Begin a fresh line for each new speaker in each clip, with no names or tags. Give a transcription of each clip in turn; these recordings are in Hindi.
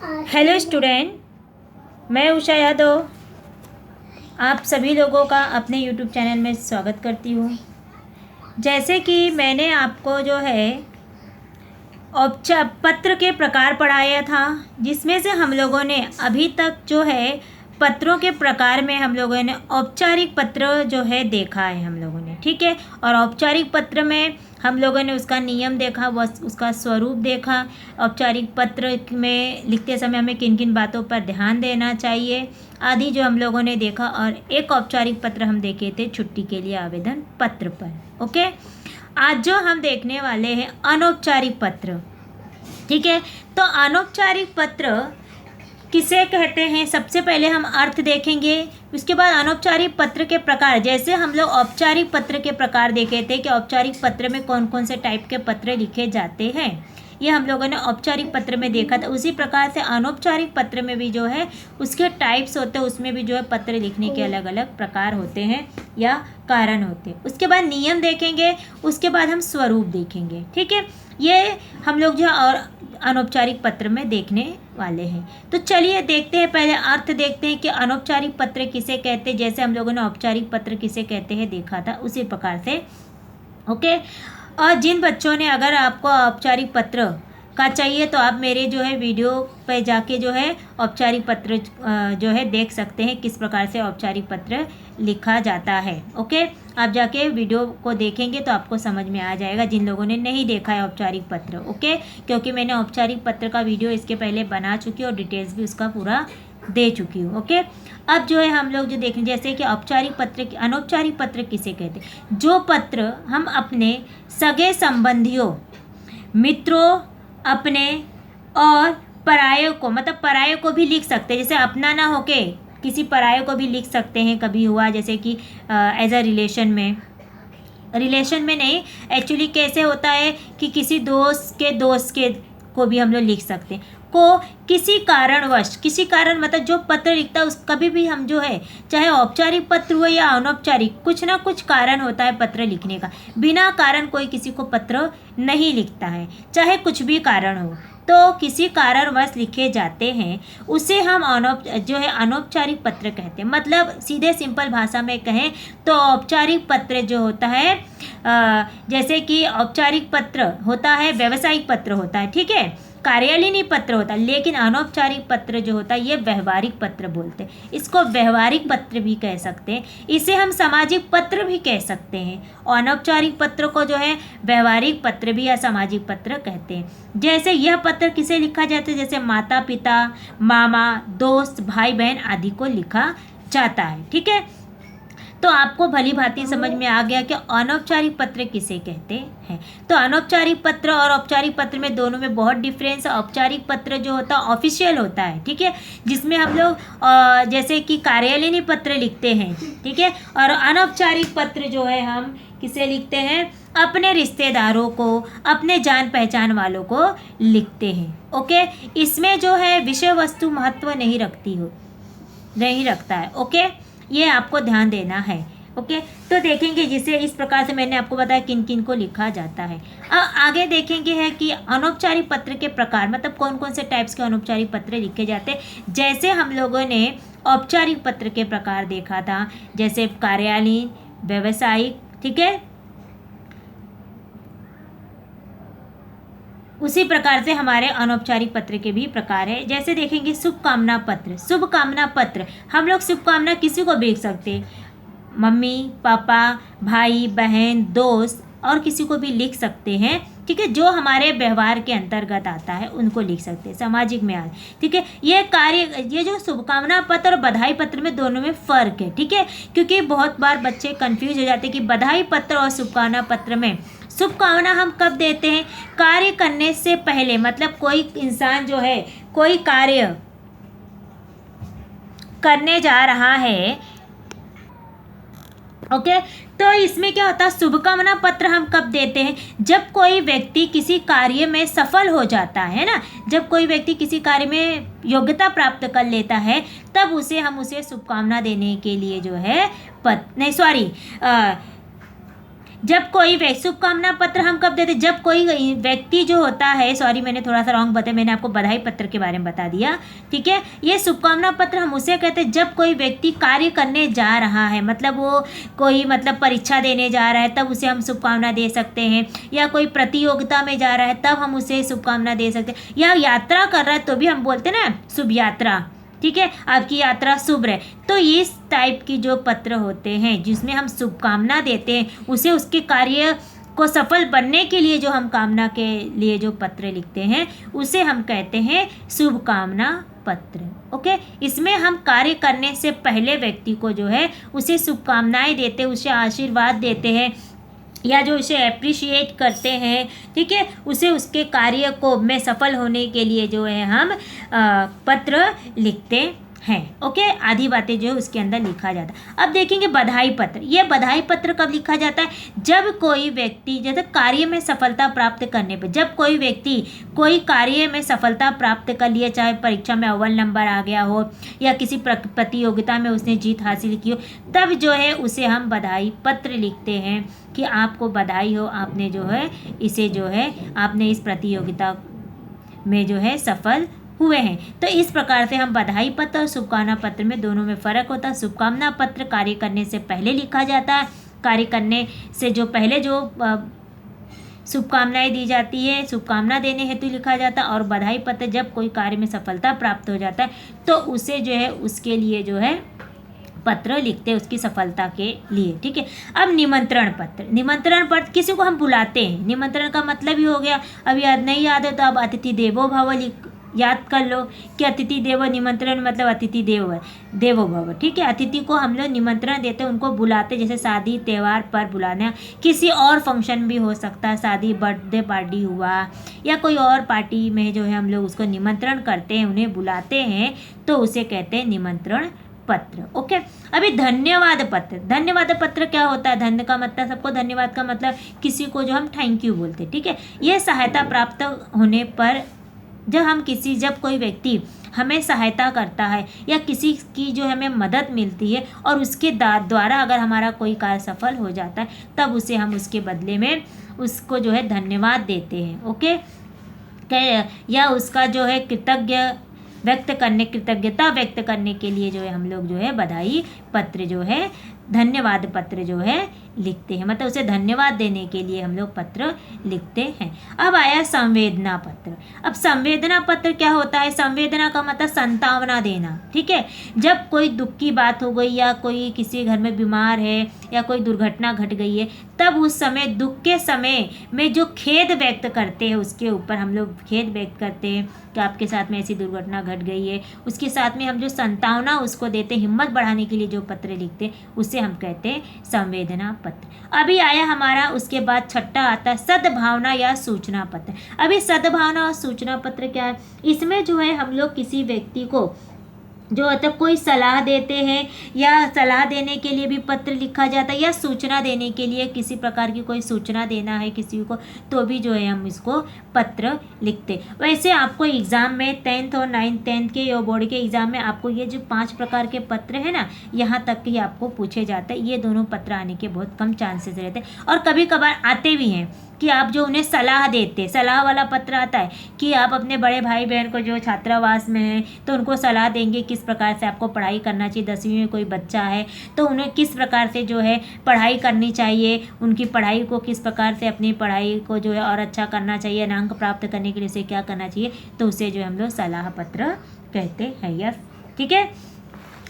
हेलो स्टूडेंट, मैं उषा यादव आप सभी लोगों का अपने यूट्यूब चैनल में स्वागत करती हूँ। जैसे कि मैंने आपको जो है पत्र के प्रकार पढ़ाया था, जिसमें से हम लोगों ने अभी तक जो है पत्रों के प्रकार में हम लोगों ने औपचारिक पत्र जो है देखा है हम लोगों ने, ठीक है। और औपचारिक पत्र में हम लोगों ने उसका नियम देखा, उसका स्वरूप देखा। औपचारिक पत्र में लिखते समय हमें किन किन बातों पर ध्यान देना चाहिए आदि जो हम लोगों ने देखा। और एक औपचारिक पत्र हम देखे थे छुट्टी के लिए आवेदन पत्र पर। ओके, आज जो हम देखने वाले हैं अनौपचारिक पत्र, ठीक है। तो अनौपचारिक पत्र किसे कहते हैं, सबसे पहले हम अर्थ देखेंगे। उसके बाद अनौपचारिक पत्र के प्रकार, जैसे हम लोग औपचारिक पत्र के प्रकार देखे थे कि औपचारिक पत्र में कौन कौन से टाइप के पत्र लिखे जाते हैं, ये हम लोगों ने औपचारिक पत्र में देखा था। उसी प्रकार से अनौपचारिक पत्र में भी जो है उसके टाइप्स होते हैं, उसमें भी जो है पत्र लिखने के अलग अलग प्रकार होते हैं या कारण होते हैं। उसके बाद नियम देखेंगे, उसके बाद हम स्वरूप देखेंगे, ठीक है। ये हम लोग जो और अनौपचारिक पत्र में देखने वाले हैं। तो चलिए देखते हैं, पहले अर्थ देखते हैं कि अनौपचारिक पत्र किसे कहते हैं। जैसे हम लोगों ने औपचारिक पत्र किसे कहते हैं देखा था, उसी प्रकार से ओके। और जिन बच्चों ने, अगर आपको औपचारिक पत्र का चाहिए तो आप मेरे जो है वीडियो पे जाके जो है औपचारिक पत्र जो है देख सकते हैं, किस प्रकार से औपचारिक पत्र लिखा जाता है। ओके, आप जाके वीडियो को देखेंगे तो आपको समझ में आ जाएगा, जिन लोगों ने नहीं देखा है औपचारिक पत्र। ओके, क्योंकि मैंने औपचारिक पत्र का वीडियो इसके पहले बना चुकी हूँ और डिटेल्स भी उसका पूरा दे चुकी हूँ। ओके, अब जो है हम लोग जो देखें, जैसे कि औपचारिक पत्र, अनौपचारिक पत्र किसे कहते हैं। जो पत्र हम अपने सगे संबंधियों, मित्रों, अपने और पराये को, मतलब पराये को भी लिख सकते हैं। जैसे अपना ना होके किसी पराये को भी लिख सकते हैं, कभी हुआ जैसे कि एज अ रिलेशन में नहीं, एक्चुअली कैसे होता है कि किसी दोस्त के को भी हम लोग लिख सकते हैं। को किसी कारणवश, किसी कारण मतलब जो पत्र लिखता है उस कभी भी हम जो है, चाहे औपचारिक पत्र हो या अनौपचारिक, कुछ ना कुछ कारण होता है पत्र लिखने का। बिना कारण कोई किसी को पत्र नहीं लिखता है, चाहे कुछ भी कारण हो। तो किसी कारणवश लिखे जाते हैं उसे हम जो है अनौपचारिक पत्र कहते हैं। मतलब सीधे सिंपल भाषा में कहें तो औपचारिक पत्र जो होता है, जैसे कि औपचारिक पत्र होता है, व्यावसायिक पत्र होता है, ठीक है, कार्यालयीन पत्र होता है। लेकिन अनौपचारिक पत्र जो होता है ये व्यवहारिक पत्र बोलते हैं, इसको व्यवहारिक पत्र भी कह सकते हैं, इसे हम सामाजिक पत्र भी कह सकते हैं। और अनौपचारिक पत्र को जो है व्यवहारिक पत्र भी या सामाजिक पत्र कहते हैं। जैसे यह पत्र किसे लिखा जाता है, जैसे माता पिता, मामा, दोस्त, भाई बहन आदि को लिखा जाता है, ठीक है। तो आपको भली भांति समझ में आ गया कि अनौपचारिक पत्र किसे कहते हैं। तो अनौपचारिक पत्र और औपचारिक पत्र में दोनों में बहुत डिफरेंस है। औपचारिक पत्र जो होता है ऑफिशियल होता है, ठीक है, जिसमें हम लोग जैसे कि कार्यालयीन पत्र लिखते हैं, ठीक है। और अनौपचारिक पत्र जो है हम किसे लिखते हैं, अपने रिश्तेदारों को, अपने जान पहचान वालों को लिखते हैं। ओके, इसमें जो है विषय वस्तु महत्व नहीं रखता है। ओके, ये आपको ध्यान देना है। ओके, तो देखेंगे जिसे इस प्रकार से मैंने आपको बताया किन किन को लिखा जाता है। अब आगे देखेंगे है कि अनौपचारिक पत्र के प्रकार, मतलब कौन कौन से टाइप्स के अनौपचारिक पत्र लिखे जाते हैं। जैसे हम लोगों ने औपचारिक पत्र के प्रकार देखा था, जैसे कार्यालयीन, व्यावसायिक, ठीक है, उसी प्रकार से हमारे अनौपचारिक पत्र के भी प्रकार है। जैसे देखेंगे शुभकामना पत्र। शुभकामना पत्र हम लोग शुभकामना किसी को भी लिख सकते हैं, मम्मी पापा, भाई बहन, दोस्त और किसी को भी लिख सकते हैं, ठीक है, जो हमारे व्यवहार के अंतर्गत आता है उनको लिख सकते हैं, सामाजिक में आता, ठीक है। ये जो शुभकामना पत्र और बधाई पत्र में दोनों में फ़र्क है, ठीक है, क्योंकि बहुत बार बच्चे कंफ्यूज हो जाते हैं कि बधाई पत्र और शुभकामना पत्र में शुभकामना हम कब देते हैं, कार्य करने से पहले, मतलब कोई इंसान जो है कोई कार्य करने जा रहा है। ओके, तो इसमें क्या होता है, शुभकामना पत्र हम कब देते हैं, जब कोई व्यक्ति किसी कार्य में सफल हो जाता है ना, जब कोई व्यक्ति किसी कार्य में योग्यता प्राप्त कर लेता है तब हम उसे शुभकामना देने के लिए जो है जब कोई शुभकामना पत्र हम कब देते, जब कोई व्यक्ति जो होता है, सॉरी मैंने थोड़ा सा रॉन्ग बताया, मैंने आपको बधाई पत्र के बारे में बता दिया, ठीक है। ये शुभकामना पत्र हम उसे कहते हैं जब कोई व्यक्ति कार्य करने जा रहा है, मतलब वो कोई मतलब परीक्षा देने जा रहा है तब उसे हम शुभकामना दे सकते हैं, या कोई प्रतियोगिता में जा रहा है तब हम उसे शुभकामना दे सकते हैं, या यात्रा कर रहा है तो भी हम बोलते हैं ना शुभ यात्रा, ठीक है, आपकी यात्रा शुभ रहे। तो इस टाइप की जो पत्र होते हैं जिसमें हम शुभकामना देते हैं, उसे उसके कार्य को सफल बनने के लिए जो हम कामना के लिए जो पत्र लिखते हैं उसे हम कहते हैं शुभकामना पत्र। ओके, इसमें हम कार्य करने से पहले व्यक्ति को जो है उसे शुभकामनाएं देते हैं, उसे आशीर्वाद देते हैं, या जो उसे अप्रिशिएट करते हैं, ठीक है, उसे उसके कार्य को में सफल होने के लिए जो है हम पत्र लिखते हैं। ओके, आधी बातें जो है उसके अंदर लिखा जाता है। अब देखेंगे बधाई पत्र। ये बधाई पत्र कब लिखा जाता है, जब कोई व्यक्ति जैसे कार्य में सफलता प्राप्त करने पे, जब कोई व्यक्ति कोई कार्य में सफलता प्राप्त कर लिया, चाहे परीक्षा में अव्वल नंबर आ गया हो या किसी प्रतियोगिता में उसने जीत हासिल की हो, तब जो है उसे हम बधाई पत्र लिखते हैं कि आपको बधाई हो, आपने जो है इसे जो है आपने इस प्रतियोगिता में जो है सफल हुए हैं। तो इस प्रकार से हम बधाई पत्र और शुभकामना पत्र में दोनों में फ़र्क होता है। शुभकामना पत्र कार्य करने से पहले लिखा जाता है, कार्य करने से जो पहले जो शुभकामनाएं दी जाती है, शुभकामना देने हेतु लिखा जाता है, और बधाई पत्र जब कोई कार्य में सफलता प्राप्त हो जाता है तो उसे जो है उसके लिए जो है पत्र लिखते हैं उसकी सफलता के लिए, ठीक है। अब निमंत्रण पत्र। निमंत्रण पत्र किसी को हम बुलाते हैं, निमंत्रण का मतलब ही हो गया, अब याद नहीं याद है तो अब अतिथि देवो भव याद कर लो कि अतिथि देवो निमंत्रण मतलब अतिथि देवो भव, ठीक है। अतिथि को हम लोग निमंत्रण देते हैं, उनको बुलाते, जैसे शादी त्यौहार पर बुलाना, किसी और फंक्शन भी हो सकता है, शादी बर्थडे पार्टी हुआ या कोई और पार्टी में जो है हम लोग उसको निमंत्रण करते हैं, उन्हें बुलाते हैं, तो उसे कहते हैं निमंत्रण पत्र। ओके, अभी धन्यवाद पत्र। धन्यवाद पत्र क्या होता है, धन्य का मतलब सबको, धन्यवाद का मतलब किसी को जो हम थैंक यू बोलते हैं, ठीक है। यह सहायता प्राप्त होने पर जब कोई व्यक्ति हमें सहायता करता है या किसी की जो हमें मदद मिलती है और उसके द्वारा अगर हमारा कोई कार्य सफल हो जाता है, तब उसे हम उसके बदले में उसको जो है धन्यवाद देते हैं। ओके, या उसका जो है कृतज्ञता व्यक्त करने के लिए जो है हम लोग जो है बधाई पत्र जो है, धन्यवाद पत्र जो है लिखते हैं, मतलब उसे धन्यवाद देने के लिए हम लोग पत्र लिखते हैं। अब आया संवेदना पत्र। अब संवेदना पत्र क्या होता है, संवेदना का मतलब संतावना देना, ठीक है। जब कोई दुख की बात हो गई या कोई किसी घर में बीमार है या कोई दुर्घटना घट गई है, तब उस समय दुख के समय में जो खेद व्यक्त करते हैं, उसके ऊपर हम लोग खेद व्यक्त करते हैं कि आपके साथ में ऐसी दुर्घटना घट गई है, उसके साथ में हम जो संतावना उसको देते, हिम्मत बढ़ाने के लिए जो पत्र लिखते हैं, उसे हम कहते हैं संवेदना पत्र। अभी आया हमारा उसके बाद छठा आता है सद्भावना या सूचना पत्र। अभी सद्भावना और सूचना पत्र क्या है, इसमें जो है हम लोग किसी व्यक्ति को जो मतलब कोई सलाह देते हैं या सलाह देने के लिए भी पत्र लिखा जाता है, या सूचना देने के लिए किसी प्रकार की कोई सूचना देना है किसी को, तो भी जो है हम इसको पत्र लिखते। वैसे आपको एग्ज़ाम में 10th और 9th के या बोर्ड के एग्ज़ाम में आपको ये जो 5 प्रकार के पत्र हैं ना, यहाँ तक कि आपको पूछे जाते हैं। ये दोनों पत्र आने के बहुत कम चांसेस रहते हैं, और कभी कभार आते भी हैं कि आप जो उन्हें सलाह देते, सलाह वाला पत्र आता है कि आप अपने बड़े भाई बहन को जो छात्रावास में हैं तो उनको सलाह देंगे किस प्रकार से आपको पढ़ाई करना चाहिए। 10वीं में कोई बच्चा है तो उन्हें किस प्रकार से जो है पढ़ाई करनी चाहिए, उनकी पढ़ाई को किस प्रकार से अपनी पढ़ाई को जो है और अच्छा करना चाहिए, अंक प्राप्त करने के लिए उसे क्या करना चाहिए, तो उसे जो हम लोग सलाह पत्र कहते हैं। यस, ठीक है।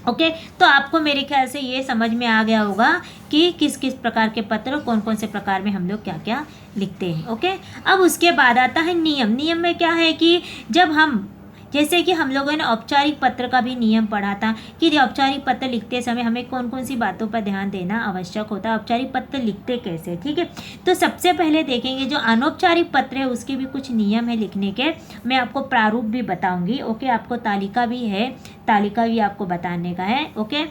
ओके, तो आपको मेरे ख्याल से ये समझ में आ गया होगा कि किस किस प्रकार के पत्र, कौन कौन से प्रकार में हम लोग क्या क्या लिखते हैं। ओके, अब उसके बाद आता है नियम। नियम में क्या है कि जब हम जैसे कि हम लोगों ने औपचारिक पत्र का भी नियम पढ़ा था कि औपचारिक पत्र लिखते समय हमें कौन कौन सी बातों पर ध्यान देना आवश्यक होता है, औपचारिक पत्र लिखते कैसे, ठीक है। तो सबसे पहले देखेंगे जो अनौपचारिक पत्र है उसके भी कुछ नियम है लिखने के, मैं आपको प्रारूप भी बताऊंगी। ओके, आपको तालिका भी है, तालिका भी आपको बताने का है। ओके,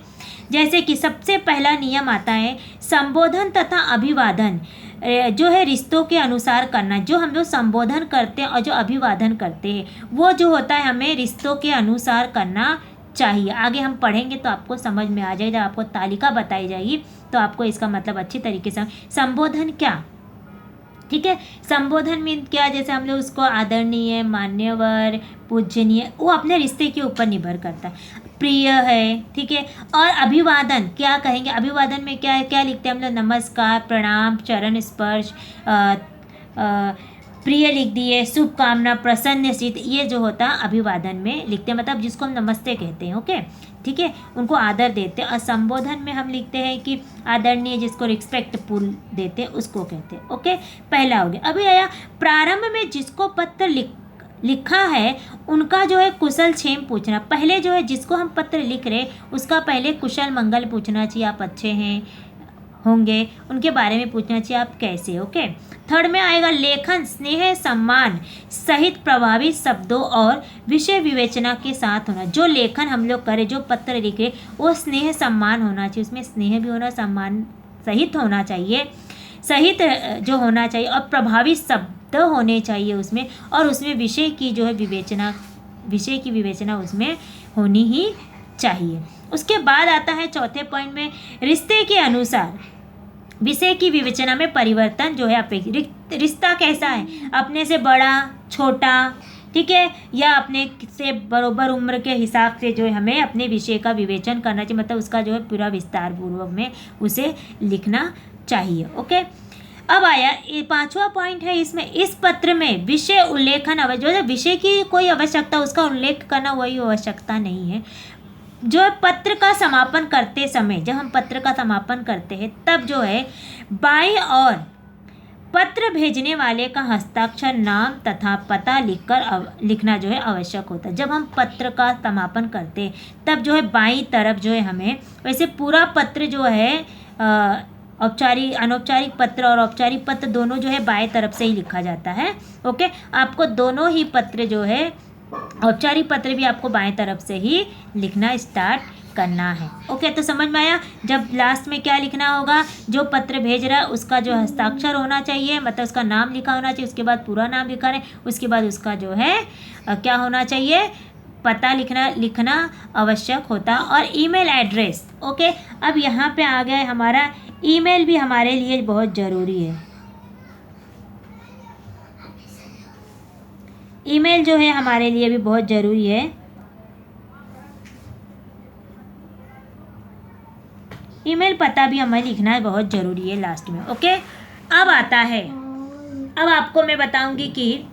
जैसे कि सबसे पहला नियम आता है संबोधन तथा अभिवादन जो है रिश्तों के अनुसार करना। जो हम लोग संबोधन करते हैं और जो अभिवादन करते हैं वो जो होता है हमें रिश्तों के अनुसार करना चाहिए। आगे हम पढ़ेंगे तो आपको समझ में आ जाएगा, जब आपको तालिका बताई जाएगी तो आपको इसका मतलब अच्छी तरीके से। संबोधन क्या, ठीक है, संबोधन मीन क्या, जैसे हम लोग उसको आदरणीय, मान्यवर, पूजनीय, वो अपने रिश्ते के ऊपर निर्भर करता है। प्रिय है, ठीक है। और अभिवादन क्या कहेंगे, अभिवादन में क्या है, क्या लिखते हैं हम लोग, नमस्कार, प्रणाम, चरण स्पर्श, प्रिय लिख दिए, शुभकामना, प्रसन्न चित्त, ये जो होता है अभिवादन में लिखते हैं, मतलब जिसको हम नमस्ते कहते हैं, ओके, ठीक है, उनको आदर देते हैं। और संबोधन में हम लिखते हैं कि आदरणीय, जिसको रिस्पेक्टफुल देते हैं उसको कहते हैं, ओके। पहला हो गया। अभी आया प्रारंभ में जिसको पत्र लिखा है उनका जो है कुशल क्षेम पूछना। पहले जो है जिसको हम पत्र लिख रहे उसका पहले कुशल मंगल पूछना चाहिए, आप अच्छे हैं होंगे, उनके बारे में पूछना चाहिए आप कैसे, ओके। थर्ड में आएगा लेखन स्नेह सम्मान सहित प्रभावी शब्दों और विषय विवेचना के साथ होना। जो लेखन हम लोग करें, जो पत्र लिखे, वो स्नेह सम्मान होना चाहिए, उसमें स्नेह भी होना, सम्मान सहित होना चाहिए, सहित जो होना चाहिए, और प्रभावी शब्द होने चाहिए उसमें, और उसमें विषय की जो है विवेचना, विषय की विवेचना उसमें होनी ही चाहिए। उसके बाद आता है चौथे पॉइंट में, रिश्ते के अनुसार विषय की विवेचना में परिवर्तन जो है अपेक्षित। रिश्ता कैसा है, अपने से बड़ा, छोटा, ठीक है, या अपने से बरोबर उम्र के हिसाब से जो है हमें अपने विषय का विवेचन करना चाहिए, मतलब उसका जो है पूरा विस्तार पूर्वक में उसे लिखना चाहिए, ओके। अब आया ये पांचवा पॉइंट है इसमें, इस पत्र में विषय उल्लेखन जो है विषय की कोई आवश्यकता, उसका उल्लेख करना वही आवश्यकता नहीं है। जो पत्र का समापन करते समय, जब हम पत्र का समापन करते हैं तब जो है बाईं और पत्र भेजने वाले का हस्ताक्षर, नाम तथा पता लिखना जो है आवश्यक होता है। जब हम पत्र का समापन करते हैं तब जो है बाईं तरफ जो है हमें, वैसे पूरा पत्र जो है औपचारिक, अनौपचारिक पत्र और औपचारिक पत्र दोनों जो है बाएं तरफ से ही लिखा जाता है, ओके। आपको दोनों ही पत्र जो है, औपचारिक पत्र भी आपको बाएं तरफ से ही लिखना स्टार्ट करना है, ओके। तो समझ में आया। जब लास्ट में क्या लिखना होगा, जो पत्र भेज रहा है उसका जो हस्ताक्षर होना चाहिए, मतलब उसका नाम लिखा होना चाहिए, उसके बाद पूरा नाम लिखा है, उसके बाद उसका जो है क्या होना चाहिए, पता लिखना आवश्यक होता, और ईमेल एड्रेस, ओके। अब यहाँ पे आ गया हमारा ईमेल भी हमारे लिए बहुत ज़रूरी है। ईमेल जो है हमारे लिए भी बहुत ज़रूरी है। ईमेल पता भी हमें लिखना बहुत ज़रूरी है लास्ट में, ओके। अब आता है, अब आपको मैं बताऊंगी कि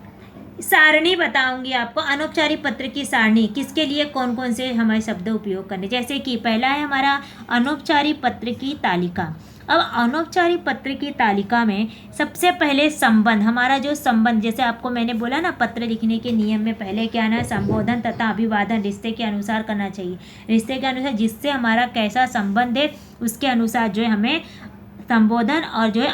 सारणी बताऊंगी आपको, अनौपचारिक पत्र की सारणी, किसके लिए कौन कौन से हमारे शब्द उपयोग करने। जैसे कि पहला है हमारा अनौपचारिक पत्र की तालिका। अब अनौपचारिक पत्र की तालिका में सबसे पहले संबंध, हमारा जो संबंध, जैसे आपको मैंने बोला ना पत्र लिखने के नियम में पहले क्या ना, संबोधन तथा अभिवादन रिश्ते के अनुसार करना चाहिए। रिश्ते के अनुसार जिससे हमारा कैसा संबंध है उसके अनुसार जो है हमें संबोधन और जो है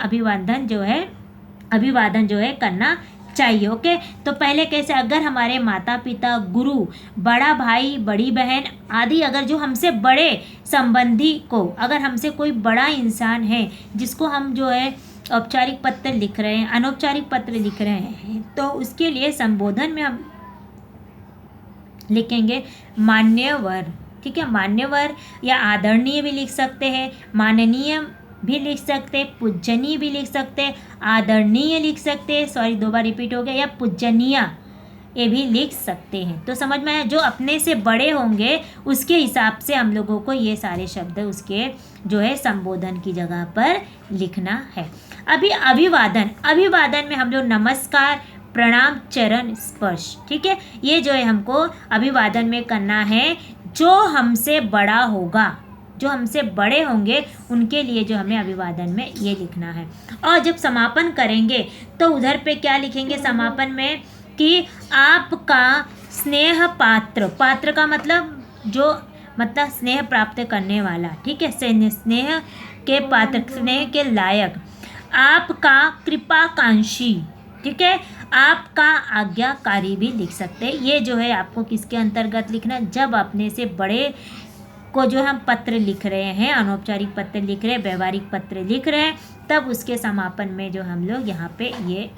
अभिवादन जो है करना चाहिए, ओके। तो पहले कैसे, अगर हमारे माता पिता, गुरु, बड़ा भाई, बड़ी बहन आदि, अगर जो हमसे बड़े संबंधी को, अगर हमसे कोई बड़ा इंसान है जिसको हम जो है औपचारिक पत्र लिख रहे हैं, अनौपचारिक पत्र लिख रहे हैं, तो उसके लिए संबोधन में हम लिखेंगे मान्यवर, ठीक है, मान्यवर, या आदरणीय भी लिख सकते हैं, माननीय भी लिख सकते, पूजनीय भी लिख सकते, आदरणीय लिख सकते, सॉरी 2 बार रिपीट हो गया, या पूजनीय ये भी लिख सकते हैं। तो समझ में आया, जो अपने से बड़े होंगे उसके हिसाब से हम लोगों को ये सारे शब्द उसके जो है संबोधन की जगह पर लिखना है। अभी अभिवादन में हम लोग नमस्कार, प्रणाम, चरण स्पर्श, ठीक है, ये जो है हमको अभिवादन में करना है। जो हमसे बड़ा होगा, जो हमसे बड़े होंगे उनके लिए जो हमें अभिवादन में ये लिखना है। और जब समापन करेंगे तो उधर पे क्या लिखेंगे समापन में, कि आपका स्नेह पात्र, पात्र का मतलब जो, मतलब स्नेह प्राप्त करने वाला, ठीक है, स्नेह के पात्र, स्नेह के लायक, आपका कृपाकांक्षी, ठीक है, आपका आज्ञाकारी भी लिख सकते हैं। ये जो है आपको किसके अंतर्गत लिखना, जब अपने से बड़े को जो हम पत्र लिख रहे हैं, अनौपचारिक पत्र लिख रहे हैं, व्यवहारिक पत्र लिख रहे हैं, तब उसके समापन में जो हम लोग यहाँ पे ये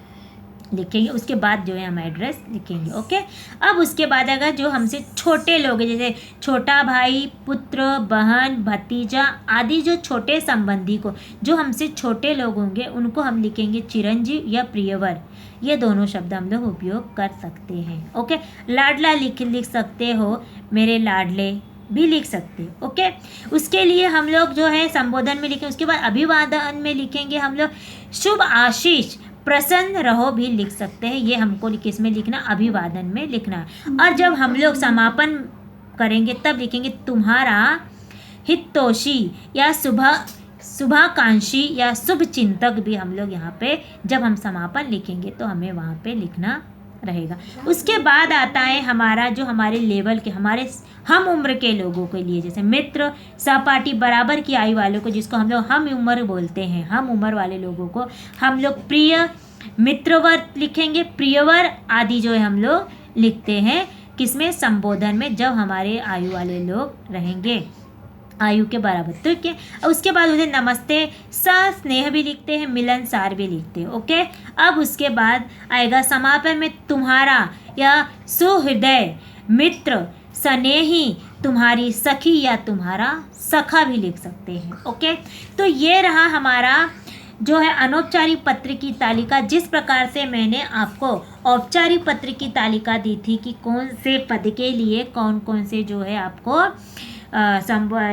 लिखेंगे, उसके बाद जो है हम एड्रेस लिखेंगे। ओके, अब उसके बाद अगर जो हमसे छोटे लोग हैं, जैसे छोटा भाई, पुत्र, बहन, भतीजा आदि जो छोटे संबंधी को, जो हमसे छोटे लोग होंगे उनको हम लिखेंगे चिरंजीव या प्रियवर। ये दोनों शब्द हम लोग उपयोग कर सकते हैं। ओके, लाडला लिख सकते हो, मेरे लाडले भी लिख सकते हैं। ओके, उसके लिए हम लोग जो है संबोधन में लिखें। उसके बाद अभिवादन में लिखेंगे हम लोग शुभ आशीष, प्रसन्न रहो भी लिख सकते हैं। ये हमको किस में लिखना, अभिवादन में लिखना। और जब हम लोग समापन करेंगे तब लिखेंगे तुम्हारा हितोषी या शुभाकांक्षी या शुभ चिंतक भी हम लोग यहाँ पे जब हम समापन लिखेंगे तो हमें वहाँ पे लिखना रहेगा। उसके बाद आता है हमारा जो हमारे लेवल के, हमारे हम उम्र के लोगों के लिए, जैसे मित्र, सहपाठी, बराबर की आयु वालों को, जिसको हम लोग हम उम्र बोलते हैं, हम उम्र वाले लोगों को हम लोग प्रिय, मित्रवर लिखेंगे, प्रियवर आदि जो है हम लोग लिखते हैं किसमें, संबोधन में, जब हमारे आयु वाले लोग रहेंगे आयु के बराबर। तो क्या, उसके बाद उसे नमस्ते, स्नेह भी लिखते हैं, मिलनसार भी लिखते हैं। ओके, अब उसके बाद आएगा समापन में तुम्हारा या सुहृदय मित्र, स्नेही, तुम्हारी सखी या तुम्हारा सखा भी लिख सकते हैं। ओके, तो ये रहा हमारा जो है अनौपचारिक पत्र की तालिका। जिस प्रकार से मैंने आपको औपचारिक पत्र की तालिका दी थी कि कौन से पद के लिए कौन कौन से जो है आपको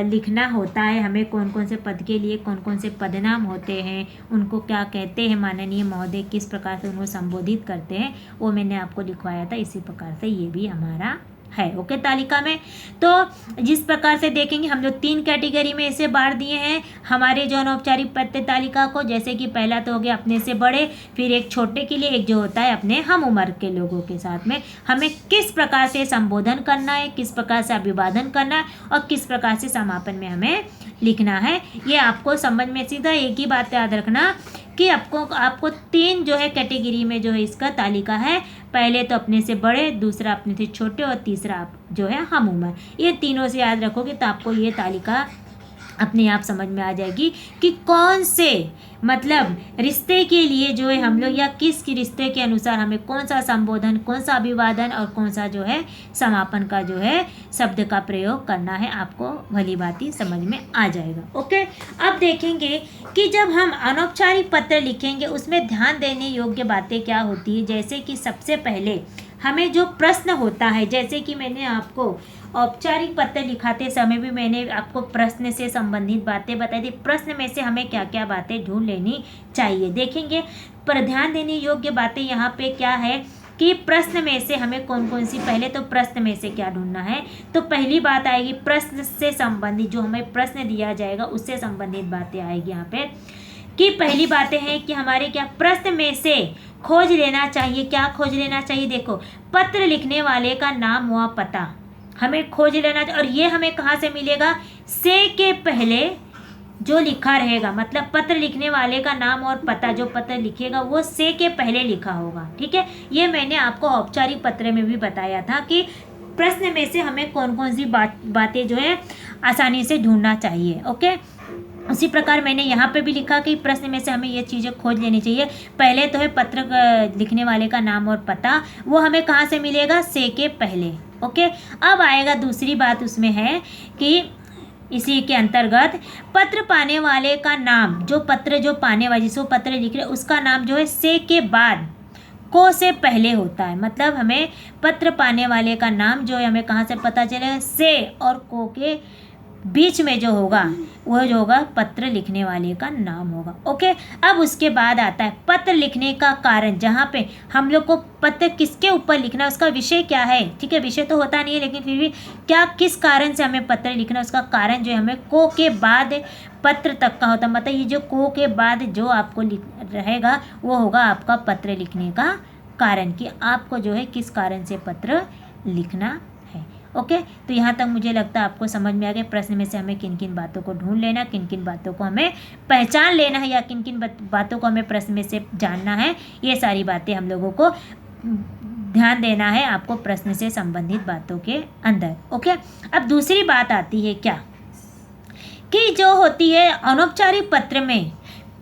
लिखना होता है, हमें कौन कौन से पद के लिए कौन कौन से पदनाम होते हैं, उनको क्या कहते हैं माननीय महोदय, किस प्रकार से उनको संबोधित करते हैं, वो मैंने आपको लिखवाया था। इसी प्रकार से ये भी हमारा है। ओके, तालिका में तो जिस प्रकार से देखेंगे हम लोग 3 कैटेगरी में इसे बांट दिए हैं हमारे जो अनौपचारिक पत्र तालिका को। जैसे कि पहला तो हो गया अपने से बड़े, फिर एक छोटे के लिए, एक जो होता है अपने हम उम्र के लोगों के साथ में हमें किस प्रकार से संबोधन करना है, किस प्रकार से अभिवादन करना है और किस प्रकार से समापन में हमें लिखना है। ये आपको समझ में सीधा एक ही बात याद रखना कि आपको 3 जो है कैटेगरी में जो है इसका तालिका है। पहले तो अपने से बड़े, दूसरा अपने से छोटे और तीसरा आप जो है हम उम्र। ये तीनों से याद रखोगे तो आपको ये तालिका अपने आप समझ में आ जाएगी कि कौन से मतलब रिश्ते के लिए जो है हम लोग या किस रिश्ते के अनुसार हमें कौन सा संबोधन, कौन सा अभिवादन और कौन सा जो है समापन का जो है शब्द का प्रयोग करना है, आपको भली भांति समझ में आ जाएगा। ओके, अब देखेंगे कि जब हम अनौपचारिक पत्र लिखेंगे उसमें ध्यान देने योग्य बातें क्या होती है। जैसे कि सबसे पहले हमें जो प्रश्न होता है, जैसे कि मैंने आपको औपचारिक पत्र लिखाते समय भी मैंने आपको प्रश्न से संबंधित बातें बताई थी। प्रश्न में से हमें क्या क्या बातें ढूंढ लेनी चाहिए, देखेंगे। पर ध्यान देने योग्य बातें यहाँ पे क्या है कि प्रश्न में से हमें कौन कौन सी, पहले तो प्रश्न में से क्या ढूंढना है। तो पहली बात आएगी प्रश्न से संबंधित, जो हमें प्रश्न दिया जाएगा उससे संबंधित बातें आएगी यहाँ पे। कि पहली बातें हैं कि हमारे क्या प्रश्न में से खोज लेना चाहिए। क्या खोज लेना चाहिए, देखो पत्र लिखने वाले का नाम व पता हमें खोज लेना चाहिए। और ये हमें कहाँ से मिलेगा, से के पहले जो लिखा रहेगा, मतलब पत्र लिखने वाले का नाम और पता जो पत्र लिखेगा वो से के पहले लिखा होगा। ठीक है, ये मैंने आपको औपचारिक पत्र में भी बताया था कि प्रश्न में से हमें कौन कौन सी बातें जो है आसानी से ढूंढना चाहिए। ओके, उसी प्रकार मैंने यहाँ पे भी लिखा कि प्रश्न में से हमें ये चीज़ें खोज लेनी चाहिए। पहले तो है पत्र लिखने वाले का नाम और पता, वो हमें कहाँ से मिलेगा, से के पहले। ओके, अब आएगा दूसरी बात उसमें है कि इसी के अंतर्गत पत्र पाने वाले का नाम, जो पत्र जो पाने वाले जिसको पत्र लिख रहे उसका नाम जो है से के बाद को से पहले होता है। मतलब हमें पत्र पाने वाले का नाम जो है हमें कहाँ से पता चलेगा, से और को के बीच में जो होगा वह जो होगा पत्र लिखने वाले का नाम होगा। ओके, अब उसके बाद आता है पत्र लिखने का कारण, जहाँ पे हम लोग को पत्र किसके ऊपर लिखना है, उसका विषय क्या है। ठीक है, विषय तो होता नहीं है लेकिन फिर भी क्या किस कारण से हमें पत्र लिखना है, उसका कारण जो है हमें को के बाद पत्र तक का होता है। मतलब ये जो को के बाद जो आपको रहेगा वो होगा आपका पत्र लिखने का कारण, कि आपको जो है किस कारण से पत्र लिखना। ओके, तो यहाँ तक मुझे लगता है आपको समझ में आ गया प्रश्न में से हमें किन किन बातों को ढूंढ लेना, किन किन बातों को हमें पहचान लेना है या किन किन बातों को हमें प्रश्न में से जानना है। ये सारी बातें हम लोगों को ध्यान देना है आपको प्रश्न से संबंधित बातों के अंदर। ओके, अब दूसरी बात आती है क्या कि जो होती है अनौपचारिक पत्र में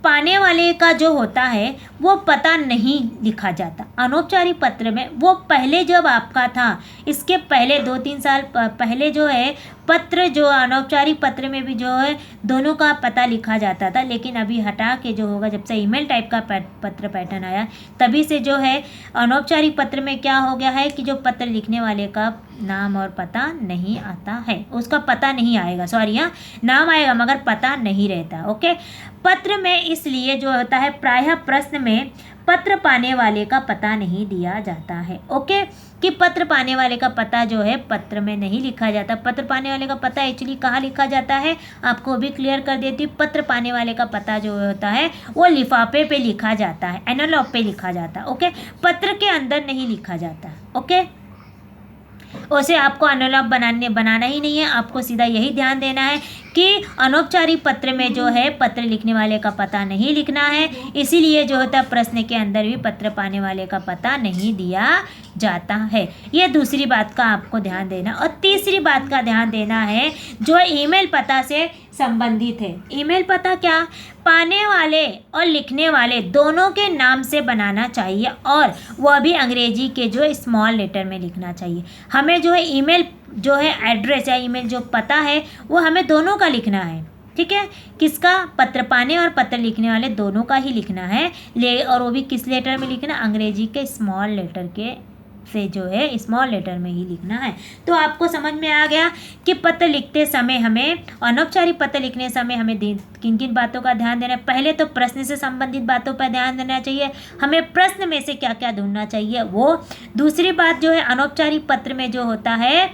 पाने वाले का जो होता है वो पता नहीं लिखा जाता। अनौपचारिक पत्र में वो पहले जब आपका था, इसके पहले 2-3 साल पहले जो है पत्र, जो अनौपचारिक पत्र में भी जो है दोनों का पता लिखा जाता था, लेकिन अभी हटा के जो होगा, जब से ईमेल टाइप का पत्र पैटर्न आया तभी से जो है अनौपचारिक पत्र में क्या हो गया है कि जो पत्र लिखने वाले का नाम और पता नहीं आता है, उसका पता नहीं आएगा, सॉरी हाँ, नाम आएगा मगर पता नहीं रहता। ओके, पत्र में इसलिए जो होता है प्रायः प्रश्न में पत्र पाने वाले का पता नहीं दिया जाता है। ओके, कि पत्र पाने वाले का पता जो है पत्र में नहीं लिखा जाता। पत्र पाने वाले का पता एक्चुअली कहाँ लिखा जाता है, आपको भी क्लियर कर देती हूँ। पत्र पाने वाले का पता जो होता है वो लिफाफे पे लिखा जाता है, एनवलप पे लिखा जाता है। ओके, पत्र के अंदर नहीं लिखा जाता। ओके, उसे आपको एनवलप बनाना ही नहीं है, आपको सीधा यही ध्यान देना है कि अनौपचारिक पत्र में जो है पत्र लिखने वाले का पता नहीं लिखना है, इसीलिए जो होता है प्रश्न के अंदर भी पत्र पाने वाले का पता नहीं दिया जाता है। ये दूसरी बात का आपको ध्यान देना। और तीसरी बात का ध्यान देना है जो ईमेल पता से संबंधित है। ईमेल पता क्या, पाने वाले और लिखने वाले दोनों के नाम से बनाना चाहिए, और वह भी अंग्रेजी के जो स्मॉल लेटर में लिखना चाहिए। हमें जो है ईमेल जो है एड्रेस या ईमेल जो पता है वो हमें दोनों का लिखना है। ठीक है, किसका, पत्र पाने और पत्र लिखने वाले दोनों का ही लिखना है, और वो भी किस लेटर में लिखना, अंग्रेजी के स्मॉल लेटर के से जो है स्मॉल लेटर में ही लिखना है। तो आपको समझ में आ गया कि पत्र लिखते समय हमें, अनौपचारिक पत्र लिखने समय हमें किन किन बातों का ध्यान देना है। पहले तो प्रश्न से संबंधित बातों पर ध्यान देना चाहिए, हमें प्रश्न में से क्या क्या ढूंढना चाहिए वो। दूसरी बात जो है अनौपचारिक पत्र में जो होता है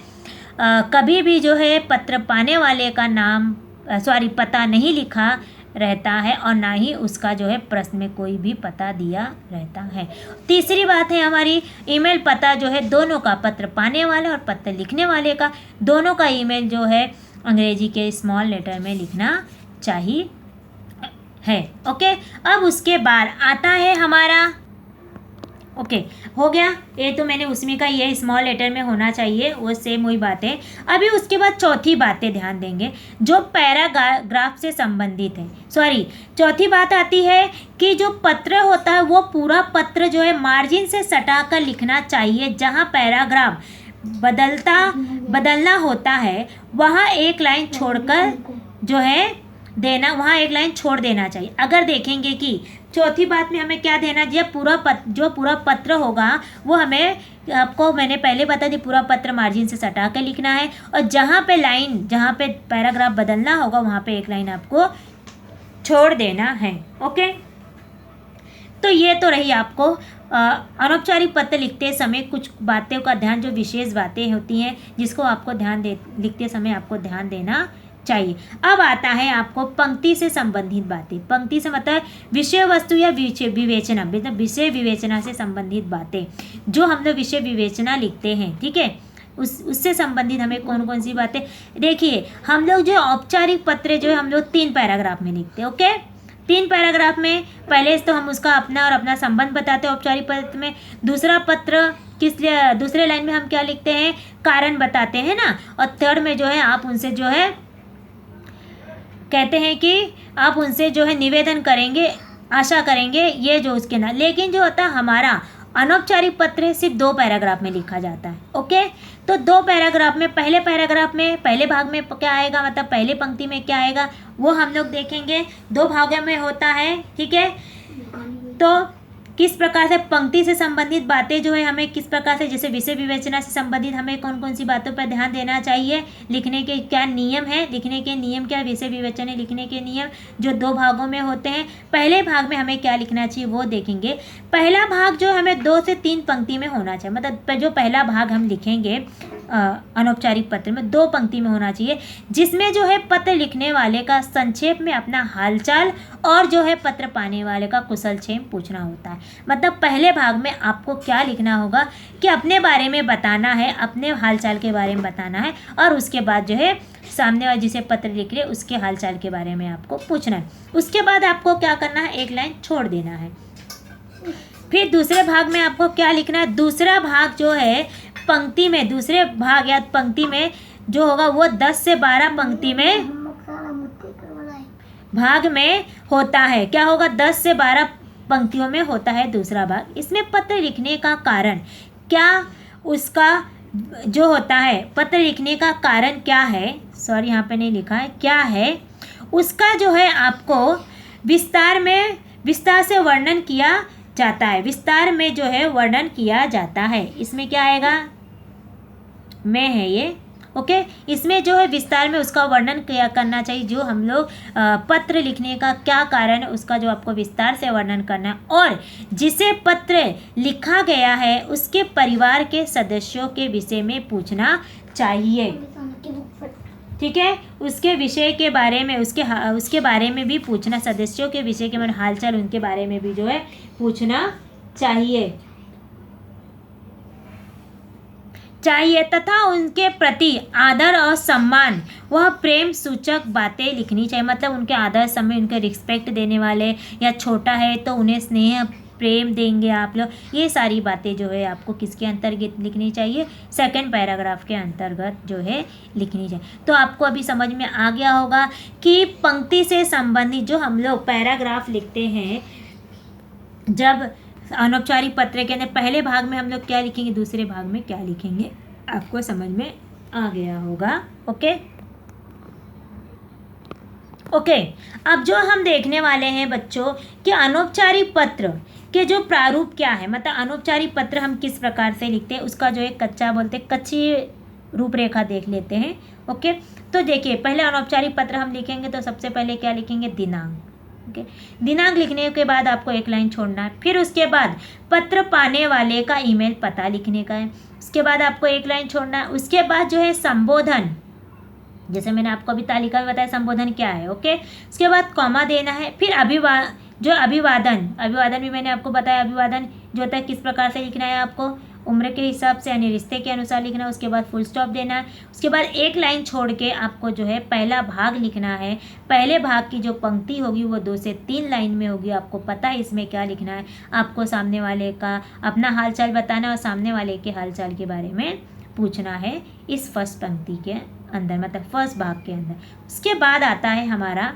कभी भी जो है पत्र पाने वाले का नाम पता नहीं लिखा रहता है, और ना ही उसका जो है प्रश्न में कोई भी पता दिया रहता है। तीसरी बात है हमारी ईमेल पता जो है दोनों का, पत्र पाने वाले और पत्र लिखने वाले का, दोनों का ईमेल जो है अंग्रेजी के स्मॉल लेटर में लिखना चाहिए है। ओके, अब उसके बाद आता है हमारा, ओके हो गया, ये तो मैंने उसमें का ये स्मॉल लेटर में होना चाहिए, वो सेम वही बात है। अभी उसके बाद चौथी बातें ध्यान देंगे जो पैराग्राफ से संबंधित है। चौथी बात आती है कि जो पत्र होता है वो पूरा पत्र जो है मार्जिन से सटाकर लिखना चाहिए। जहाँ पैराग्राफ बदलना होता है वहाँ एक लाइन छोड़कर जो है देना, वहाँ एक लाइन छोड़ देना चाहिए। अगर देखेंगे कि चौथी बात में हमें क्या देना चाहिए, जो पूरा पत्र होगा वो हमें, आपको मैंने पहले बता दी, पूरा पत्र मार्जिन से सटा के लिखना है, और जहाँ पे पैराग्राफ बदलना होगा वहाँ पे एक लाइन आपको छोड़ देना है। ओके, तो ये तो रही आपको अनौपचारिक पत्र लिखते समय कुछ बातों का ध्यान, जो विशेष बातें होती हैं जिसको आपको लिखते समय आपको ध्यान देना चाहिए। अब आता है आपको पंक्ति से संबंधित बातें। पंक्ति से मतलब विषय वस्तु या विवेचना, मतलब विषय विवेचना से संबंधित बातें जो हम लोग विषय विवेचना लिखते हैं। ठीक है, उससे संबंधित हमें कौन कौन सी बातें, देखिए हम लोग जो औपचारिक पत्र जो है हम लोग 3 पैराग्राफ में लिखते हैं। ओके, 3 पैराग्राफ में पहले तो हम उसका अपना संबंध बताते हैं औपचारिक पत्र में। दूसरा पत्र दूसरे लाइन में हम क्या लिखते हैं, कारण बताते हैं ना, और थर्ड में जो है आप उनसे जो है कहते हैं कि आप उनसे जो है निवेदन करेंगे, आशा करेंगे, ये जो उसके ना। लेकिन जो होता है हमारा अनौपचारिक पत्र सिर्फ 2 पैराग्राफ में लिखा जाता है। ओके, तो 2 पैराग्राफ में, पहले पैराग्राफ में पहले भाग में क्या आएगा, मतलब पहले पंक्ति में क्या आएगा वो हम लोग देखेंगे। 2 भागों में होता है। ठीक है, तो किस प्रकार से पंक्ति से संबंधित बातें जो है हमें किस प्रकार से, जैसे विषय विवेचना से संबंधित हमें कौन कौन सी बातों पर ध्यान देना चाहिए, लिखने के क्या नियम है, लिखने के नियम क्या, विषय विवेचना लिखने के नियम जो 2 भागों में होते हैं। पहले भाग में हमें क्या लिखना चाहिए वो देखेंगे। पहला भाग जो हमें 2 से 3 पंक्ति में होना चाहिए, मतलब जो पहला भाग हम लिखेंगे अनौपचारिक पत्र में 2 पंक्ति में होना चाहिए, जिसमें जो है पत्र लिखने वाले का संक्षेप में अपना हालचाल और जो है पत्र पाने वाले का कुशल क्षेम पूछना होता है। मतलब पहले भाग में आपको क्या लिखना होगा कि अपने बारे में बताना है, अपने हालचाल के बारे में बताना है, और उसके बाद जो है सामने वाले जिसे पत्र लिख रहे उसके हालचाल के बारे में आपको पूछना है। उसके बाद आपको क्या करना है, एक लाइन छोड़ देना है। फिर दूसरे भाग में आपको क्या लिखना है, दूसरा भाग जो है पंक्ति में, दूसरे भाग या पंक्ति में जो होगा वो 10 से 12 पंक्ति में भाग में होता है। क्या होगा, 10 से 12 पंक्तियों में होता है दूसरा भाग। इसमें पत्र लिखने का कारण क्या, उसका जो होता है पत्र लिखने का कारण क्या है, सॉरी यहाँ पे नहीं लिखा है, क्या है उसका जो है आपको विस्तार से वर्णन किया जाता है। विस्तार में जो है वर्णन किया जाता है। इसमें क्या आएगा, में है ये, ओके। इसमें जो है विस्तार में उसका वर्णन किया करना चाहिए। जो हम लोग पत्र लिखने का क्या कारण है उसका जो आपको विस्तार से वर्णन करना है। और जिसे पत्र लिखा गया है उसके परिवार के सदस्यों के विषय में पूछना चाहिए, ठीक है। उसके विषय के बारे में, उसके बारे में भी पूछना, सदस्यों के विषय के मतलब हालचाल उनके बारे में भी जो है पूछना चाहिए तथा उनके प्रति आदर और सम्मान वह प्रेम सूचक बातें लिखनी चाहिए। मतलब उनके आदर सम्मान, उनके रिस्पेक्ट देने वाले, या छोटा है तो उन्हें स्नेह प्रेम देंगे आप लोग, ये सारी बातें जो है आपको किसके अंतर्गत लिखनी चाहिए, सेकंड पैराग्राफ के अंतर्गत जो है लिखनी चाहिए। तो आपको अभी समझ में आ गया होगा कि पंक्ति से संबंधित जो हम लोग पैराग्राफ लिखते हैं, जब अनौपचारिक पत्र के अंदर पहले भाग में हम लोग क्या लिखेंगे, दूसरे भाग में क्या लिखेंगे, आपको समझ में आ गया होगा। ओके, अब जो हम देखने वाले हैं बच्चों कि अनौपचारिक पत्र के जो प्रारूप क्या है, मतलब अनौपचारिक पत्र हम किस प्रकार से लिखते हैं, उसका जो एक कच्चा बोलते हैं, कच्ची रूपरेखा देख लेते हैं। ओके, तो देखिए पहले अनौपचारिक पत्र हम लिखेंगे तो सबसे पहले क्या लिखेंगे, दिनांक। ओके, दिनांक लिखने के बाद आपको एक लाइन छोड़ना है। फिर उसके बाद पत्र पाने वाले का ईमेल पता लिखने का है। उसके बाद आपको एक लाइन छोड़ना है। उसके बाद जो है संबोधन, जैसे मैंने आपको अभी तालिका में बताया संबोधन क्या है। ओके, उसके बाद कॉमा देना है। फिर अभिवादन भी मैंने आपको बताया, अभिवादन जो होता है किस प्रकार से लिखना है, आपको उम्र के हिसाब से यानी रिश्ते के अनुसार लिखना है। उसके बाद फुल स्टॉप देना है। उसके बाद एक लाइन छोड़ के आपको जो है पहला भाग लिखना है। पहले भाग की जो पंक्ति होगी वो 2 से 3 लाइन में होगी। आपको पता है इसमें क्या लिखना है, आपको सामने वाले का अपना हालचाल बताना है और सामने वाले के हालचाल के बारे में पूछना है इस फर्स्ट पंक्ति के अंदर, मतलब फर्स्ट भाग के अंदर। उसके बाद आता है हमारा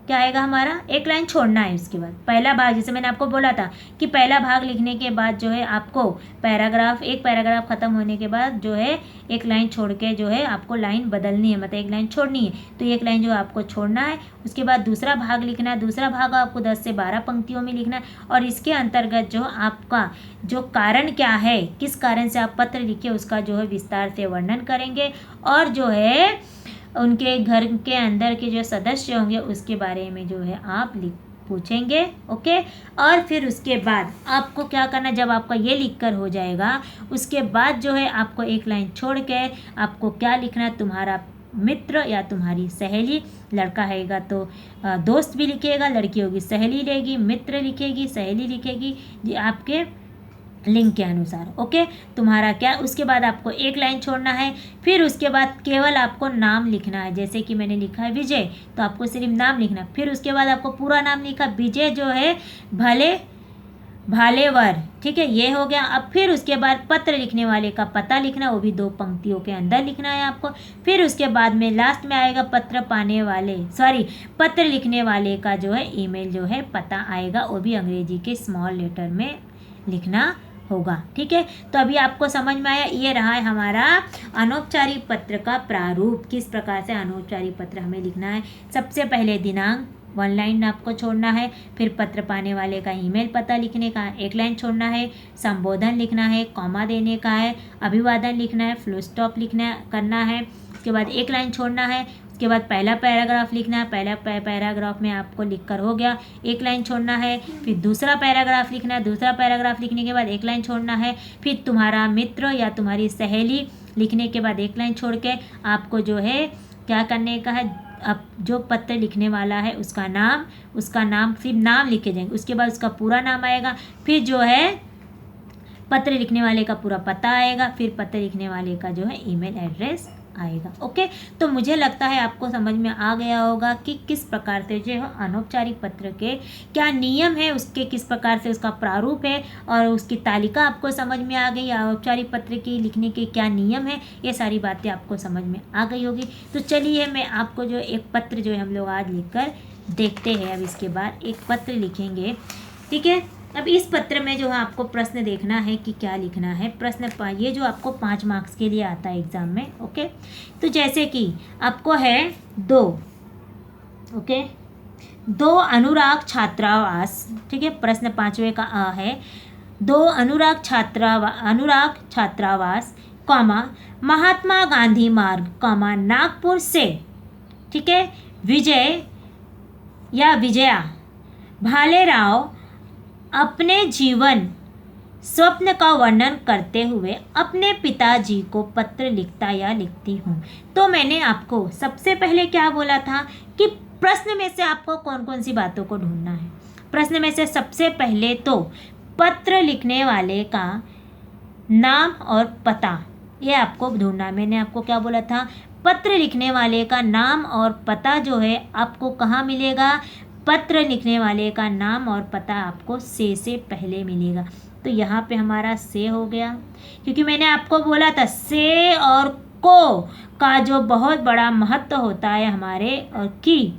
क्या आएगा, हमारा एक लाइन छोड़ना है। उसके बाद पहला भाग, जैसे मैंने आपको बोला था कि पहला भाग लिखने के बाद जो है आपको एक पैराग्राफ ख़त्म होने के बाद जो है एक लाइन छोड़ के जो है आपको लाइन बदलनी है, मतलब एक लाइन छोड़नी है। तो एक लाइन जो आपको छोड़ना है। उसके बाद दूसरा भाग लिखना है। दूसरा भाग आपको 10 से 12 पंक्तियों में लिखना है। और इसके अंतर्गत जो आपका जो कारण क्या है, किस कारण से आप पत्र लिखे, उसका जो है विस्तार से वर्णन करेंगे। और जो है उनके घर के अंदर के जो सदस्य होंगे उसके बारे में जो है आप पूछेंगे। ओके, और फिर उसके बाद आपको क्या करना, जब आपका ये लिख कर हो जाएगा उसके बाद जो है आपको एक लाइन छोड़ के आपको क्या लिखना है, तुम्हारा मित्र या तुम्हारी सहेली, लड़का हैगा तो दोस्त भी लिखेगा, लड़की होगी सहेली लेगी, मित्र लिखेगी, सहेली लिखेगी, ये आपके लिंक के अनुसार। ओके, तुम्हारा क्या, उसके बाद आपको एक लाइन छोड़ना है। फिर उसके बाद केवल आपको नाम लिखना है। जैसे कि मैंने लिखा है विजय, तो आपको सिर्फ नाम लिखना। फिर उसके बाद आपको पूरा नाम लिखा, विजय जो है भालेवर, ठीक है, ये हो गया। अब फिर उसके बाद पत्र लिखने वाले का पता लिखना, वो भी 2 पंक्तियों के अंदर लिखना है आपको। फिर उसके बाद में लास्ट में आएगा पत्र लिखने वाले का जो है ईमेल जो है पता आएगा, वो भी अंग्रेजी के स्मॉल लेटर में लिखना होगा। ठीक है, तो अभी आपको समझ में आया, ये रहा है हमारा अनौपचारिक पत्र का प्रारूप, किस प्रकार से अनौपचारिक पत्र हमें लिखना है। सबसे पहले दिनांक 1 लाइन आपको छोड़ना है। फिर पत्र पाने वाले का ईमेल पता लिखने का 1 लाइन छोड़ना है। संबोधन लिखना है, कॉमा देने का है, अभिवादन लिखना है, फुल स्टॉप करना है। उसके बाद 1 लाइन छोड़ना है। उसके बाद पहला पैराग्राफ लिखना है। पहला पैराग्राफ में आपको लिखकर हो गया, 1 लाइन छोड़ना है। फिर दूसरा पैराग्राफ लिखना है। दूसरा पैराग्राफ लिखने के बाद 1 लाइन छोड़ना है। फिर तुम्हारा मित्र या तुम्हारी सहेली लिखने के बाद 1 लाइन छोड़ के आपको जो है क्या करने का है, अब जो पत्र लिखने वाला है उसका नाम सिर्फ नाम लिखे जाएंगे। उसके बाद उसका पूरा नाम आएगा। फिर जो है पत्र लिखने वाले का पूरा पता आएगा। फिर पत्र लिखने वाले का जो है ईमेल एड्रेस आएगा। ओके, तो मुझे लगता है आपको समझ में आ गया होगा कि किस प्रकार से जो है अनौपचारिक पत्र के क्या नियम है, उसके किस प्रकार से उसका प्रारूप है और उसकी तालिका आपको समझ में आ गई। अनौपचारिक पत्र की लिखने के क्या नियम है, ये सारी बातें आपको समझ में आ गई होगी। तो चलिए मैं आपको जो एक पत्र जो है हम लोग आज लिख कर देखते हैं। अब इसके बाद एक पत्र लिखेंगे ठीक है। अब इस पत्र में जो है आपको प्रश्न देखना है कि क्या लिखना है। प्रश्न ये जो आपको 5 मार्क्स के लिए आता है एग्ज़ाम में। ओके, तो जैसे कि आपको है 2, ओके, 2 अनुराग छात्रावास, ठीक है। प्रश्न 5वें का है 2 अनुराग छात्रावास कॉमा महात्मा गांधी मार्ग कॉमा नागपुर से, ठीक है, विजय या विजया भालेराव अपने जीवन स्वप्न का वर्णन करते हुए अपने पिताजी को पत्र लिखता या लिखती हूँ। तो मैंने आपको सबसे पहले क्या बोला था कि प्रश्न में से आपको कौन कौन सी बातों को ढूंढना है। प्रश्न में से सबसे पहले तो पत्र लिखने वाले का नाम और पता, ये आपको ढूंढना है। मैंने आपको क्या बोला था, पत्र लिखने वाले का नाम और पता जो है आपको कहाँ मिलेगा, पत्र लिखने वाले का नाम और पता आपको से पहले मिलेगा। तो यहाँ पे हमारा से हो गया, क्योंकि मैंने आपको बोला था से और को का जो बहुत बड़ा महत्व होता है हमारे, और की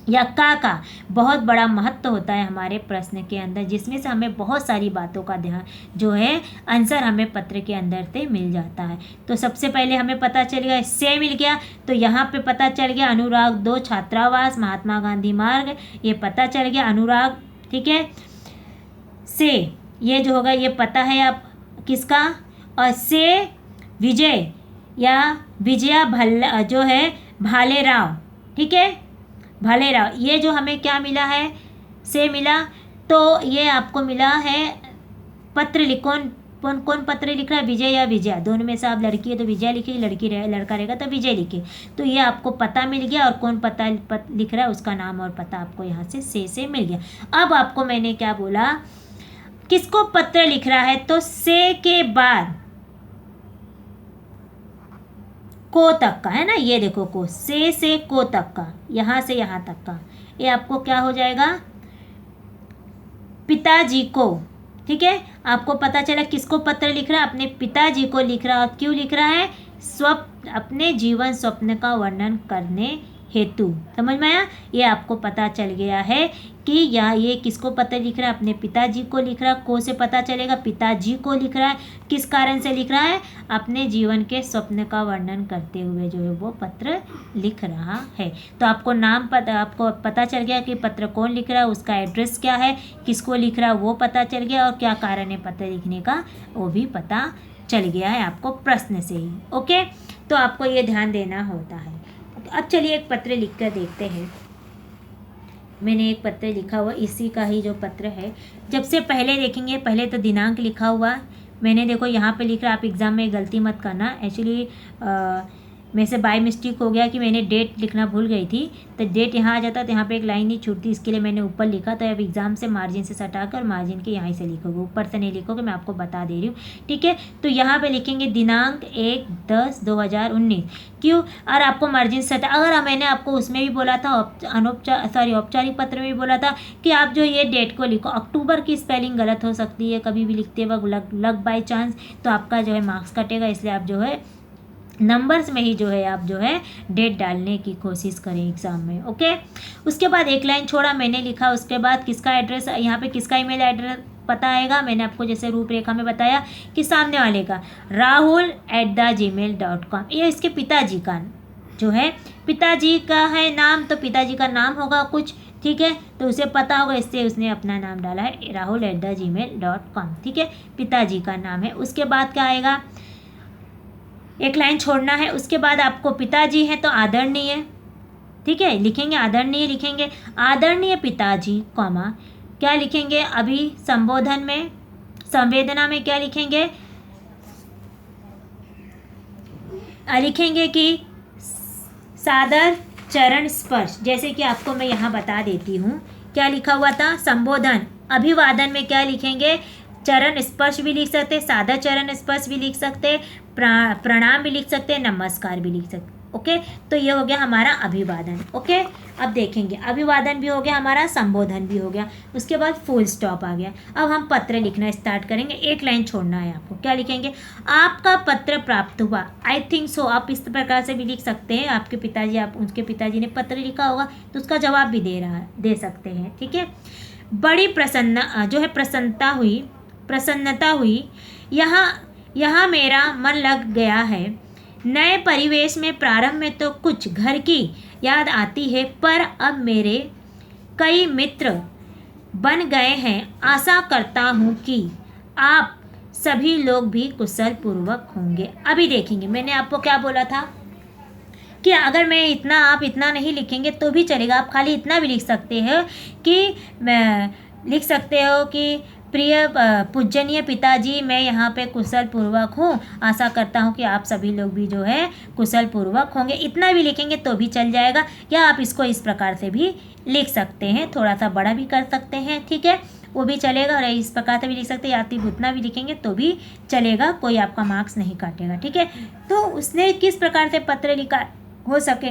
या का बहुत बड़ा महत्व होता है हमारे प्रश्न के अंदर, जिसमें से हमें बहुत सारी बातों का ध्यान जो है आंसर हमें पत्र के अंदर से मिल जाता है। तो सबसे पहले हमें पता चल गया, से मिल गया, तो यहाँ पे पता चल गया अनुराग 2 छात्रावास महात्मा गांधी मार्ग, ये पता चल गया अनुराग, ठीक है। से ये जो होगा ये पता है आप किसका, और से विजय या विजया भल्ला जो है भालेराव, ठीक है, भालेराव, ये जो हमें क्या मिला है, से मिला। तो ये आपको मिला है पत्र कौन पत्र लिख रहा है, विजय या विजया, दोनों में से आप लड़की है तो विजय लिखिए, लड़का रहेगा तो विजय लिखिए। तो ये आपको पता मिल गया, और कौन लिख रहा है उसका नाम और पता आपको यहाँ से मिल गया। अब आपको मैंने क्या बोला, किसको पत्र लिख रहा है, तो से के बाद को तक का है ना, ये देखो को, से को तक का, यहाँ से यहाँ तक का, ये आपको क्या हो जाएगा, पिताजी को, ठीक है। आपको पता चला किसको पत्र लिख रहा है, अपने पिताजी को लिख रहा है। और क्यों लिख रहा है, अपने जीवन स्वप्न का वर्णन करने हेतु। समझ में आया, ये आपको पता चल गया है कि ये किसको पत्र लिख रहा है, अपने पिताजी को लिख रहा है। को से पता चलेगा पिताजी को लिख रहा है, किस कारण से लिख रहा है, अपने जीवन के स्वप्न का वर्णन करते हुए जो है वो पत्र लिख रहा है। तो आपको आपको पता चल गया कि पत्र कौन लिख रहा है, उसका एड्रेस क्या है, किसको लिख रहा है वो पता चल गया, और क्या कारण है पत्र लिखने का वो भी पता चल गया है आपको प्रश्न से ही। ओके, तो आपको ये ध्यान देना होता है। अब चलिए एक पत्र लिख कर देखते हैं। मैंने एक पत्र लिखा हुआ, इसी का ही जो पत्र है। जब से पहले देखेंगे, पहले तो दिनांक लिखा हुआ मैंने, देखो यहाँ पे लिख रहा, आप एग्ज़ाम में गलती मत करना। एक्चुअली मेरे से बाय मिस्टेक हो गया कि मैंने डेट लिखना भूल गई थी, तो डेट यहाँ आ जाता तो यहाँ पे एक लाइन नहीं छूटती, इसके लिए मैंने ऊपर लिखा। तो अब एग्ज़ाम से मार्जिन से सटाकर मार्जिन के यहाँ से लिखोगे, ऊपर से नहीं लिखोगे, मैं आपको बता दे रही हूँ, ठीक है। तो यहाँ पे लिखेंगे दिनांक 1/10/2019। क्यों, और आपको मार्जिन सटा, अगर मैंने आपको उसमें भी बोला था औपचारिक पत्र में भी बोला था कि आप जो ये डेट को लिखो। अक्टूबर की स्पेलिंग गलत हो सकती है कभी भी लिखते वक्त, लग बाई चांस, तो आपका जो है मार्क्स कटेगा, इसलिए आप जो है नंबर्स में ही जो है आप जो है डेट डालने की कोशिश करें एग्ज़ाम में। ओके, उसके बाद एक लाइन छोड़ा मैंने लिखा, उसके बाद किसका एड्रेस, यहाँ पे किसका ईमेल एड्रेस पता आएगा। मैंने आपको जैसे रूपरेखा में बताया कि सामने वाले का rahul@gmail.com, ये इसके पिताजी का जो है, पिताजी का है नाम, तो पिताजी का नाम होगा कुछ, ठीक है, तो उसे पता होगा, इससे उसने अपना नाम डाला है rahul@gmail.com, ठीक है, पिताजी का नाम है। उसके बाद क्या आएगा, एक लाइन छोड़ना है। उसके बाद आपको पिताजी है तो आदरणीय, ठीक है, लिखेंगे आदरणीय, लिखेंगे आदरणीय पिताजी, कॉमा क्या लिखेंगे, अभी संबोधन में, संवेदना में क्या लिखेंगे, लिखेंगे कि सादर चरण स्पर्श। जैसे कि आपको मैं यहाँ बता देती हूँ क्या लिखा हुआ था, संबोधन अभिवादन में क्या लिखेंगे, चरण स्पर्श भी लिख सकते, सादा चरण स्पर्श भी लिख सकते, प्रणाम भी लिख सकते, नमस्कार भी लिख सकते। ओके, तो ये हो गया हमारा अभिवादन। ओके, अब देखेंगे अभिवादन भी हो गया हमारा, संबोधन भी हो गया, उसके बाद फुल स्टॉप आ गया। अब हम पत्र लिखना स्टार्ट करेंगे। एक लाइन छोड़ना है आपको, क्या लिखेंगे, आपका पत्र प्राप्त हुआ, आई थिंक सो। आप इस प्रकार से भी लिख सकते हैं, आपके पिताजी, आप उनके पिताजी ने पत्र लिखा होगा तो उसका जवाब भी दे सकते हैं, ठीक है। बड़ी प्रसन्नता हुई। यहाँ मेरा मन लग गया है। नए परिवेश में प्रारंभ में तो कुछ घर की याद आती है, पर अब मेरे कई मित्र बन गए हैं। आशा करता हूँ कि आप सभी लोग भी कुशल पूर्वक होंगे। अभी देखेंगे मैंने आपको क्या बोला था कि अगर मैं आप इतना नहीं लिखेंगे तो भी चलेगा, आप खाली इतना भी लिख सकते हो कि लिख सकते हो कि प्रिय पूजनीय पिताजी, मैं यहाँ पे कुशल पूर्वक हूँ। आशा करता हूँ कि आप सभी लोग भी जो है कुशल पूर्वक होंगे। इतना भी लिखेंगे तो भी चल जाएगा, या आप इसको इस प्रकार से भी लिख सकते हैं, थोड़ा सा बड़ा भी कर सकते हैं, ठीक है, वो भी चलेगा। और इस प्रकार से भी लिख सकते हैं, या आप उतना भी लिखेंगे तो भी चलेगा, कोई आपका मार्क्स नहीं काटेगा, ठीक है। तो उसने किस प्रकार से पत्र लिखा, हो सके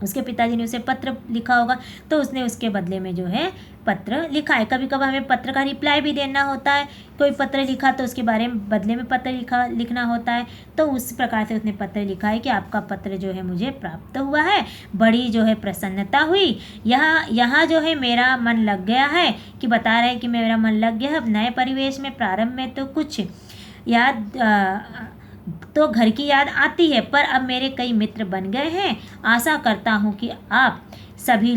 उसके पिताजी ने उसे पत्र लिखा होगा तो उसने उसके बदले में जो है पत्र लिखा है। कभी कभी हमें पत्र का रिप्लाई भी देना होता है, कोई पत्र लिखा तो उसके बारे में बदले में पत्र लिखना होता है, तो उस प्रकार से उसने पत्र लिखा है कि आपका पत्र जो है मुझे प्राप्त हुआ है, बड़ी जो है प्रसन्नता हुई। यहाँ जो है मेरा मन लग गया है, कि बता रहे हैं कि मेरा मन लग गया है। अब नए परिवेश में प्रारंभ में तो कुछ तो घर की याद आती है, पर अब मेरे कई मित्र बन गए हैं। आशा करता हूँ कि आप सभी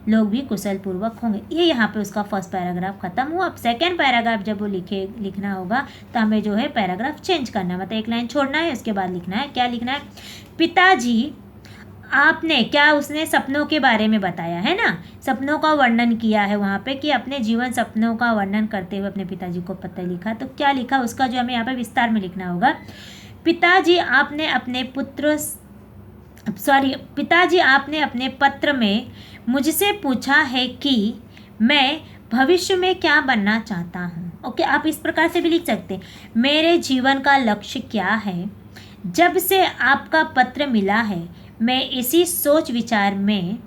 लोग भी कुशल पूर्वक होंगे। ये यहाँ पे उसका फर्स्ट पैराग्राफ खत्म हुआ। अब सेकंड पैराग्राफ जब वो लिखना होगा तो हमें जो है पैराग्राफ चेंज करना है, मतलब एक लाइन छोड़ना है, उसके बाद लिखना है। क्या लिखना है? पिताजी आपने, क्या उसने सपनों के बारे में बताया है ना, सपनों का वर्णन किया है वहाँ पे, कि अपने जीवन सपनों का वर्णन करते हुए अपने पिताजी को पत्र लिखा। तो क्या लिखा उसका जो हमें यहाँ पे विस्तार में लिखना होगा। पिताजी आपने अपने पत्र में मुझसे पूछा है कि मैं भविष्य में क्या बनना चाहता हूँ। ओके, आप इस प्रकार से भी लिख सकते हैं, मेरे जीवन का लक्ष्य क्या है। जब से आपका पत्र मिला है मैं इसी सोच विचार में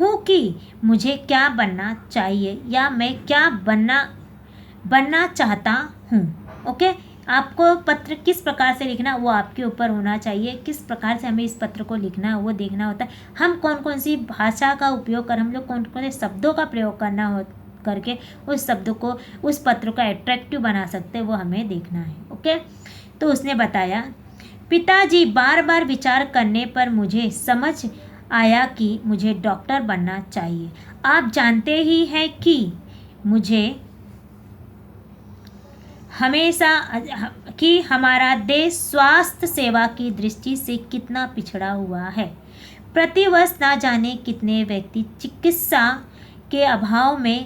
हूँ कि मुझे क्या बनना चाहिए या मैं क्या बनना चाहता हूँ। ओके, आपको पत्र किस प्रकार से लिखना वो आपके ऊपर होना चाहिए, किस प्रकार से हमें इस पत्र को लिखना है वो देखना होता है। हम कौन कौन सी भाषा का उपयोग कर, हम लोग कौन कौन से शब्दों का प्रयोग करके उस शब्दों को, उस पत्र को अट्रैक्टिव बना सकते हैं, वो हमें देखना है। ओके, तो उसने बताया, पिताजी बार बार विचार करने पर मुझे समझ आया कि मुझे डॉक्टर बनना चाहिए। आप जानते ही हैं कि मुझे हमेशा कि हमारा देश स्वास्थ्य सेवा की दृष्टि से कितना पिछड़ा हुआ है। प्रतिवर्ष ना जाने कितने व्यक्ति चिकित्सा के अभाव में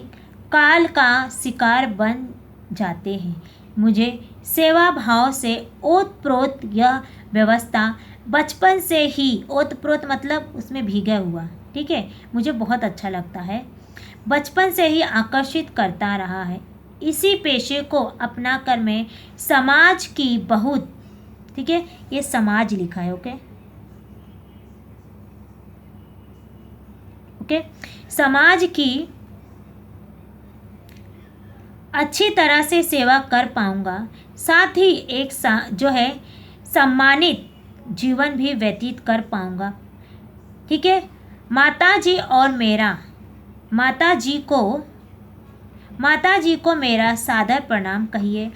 काल का शिकार बन जाते हैं। मुझे सेवा भाव से ओतप्रोत यह व्यवस्था बचपन से ही, ओतप्रोत मतलब उसमें भीगा हुआ, ठीक है, मुझे बहुत अच्छा लगता है, बचपन से ही आकर्षित करता रहा है। इसी पेशे को अपनाकर मैं समाज की बहुत, ठीक है, ये समाज लिखा है, ओके, समाज की अच्छी तरह से सेवा कर पाऊंगा, साथ ही एक जो है सम्मानित जीवन भी व्यतीत कर पाऊंगा, ठीक है। माता जी को मेरा सादर प्रणाम कहिए।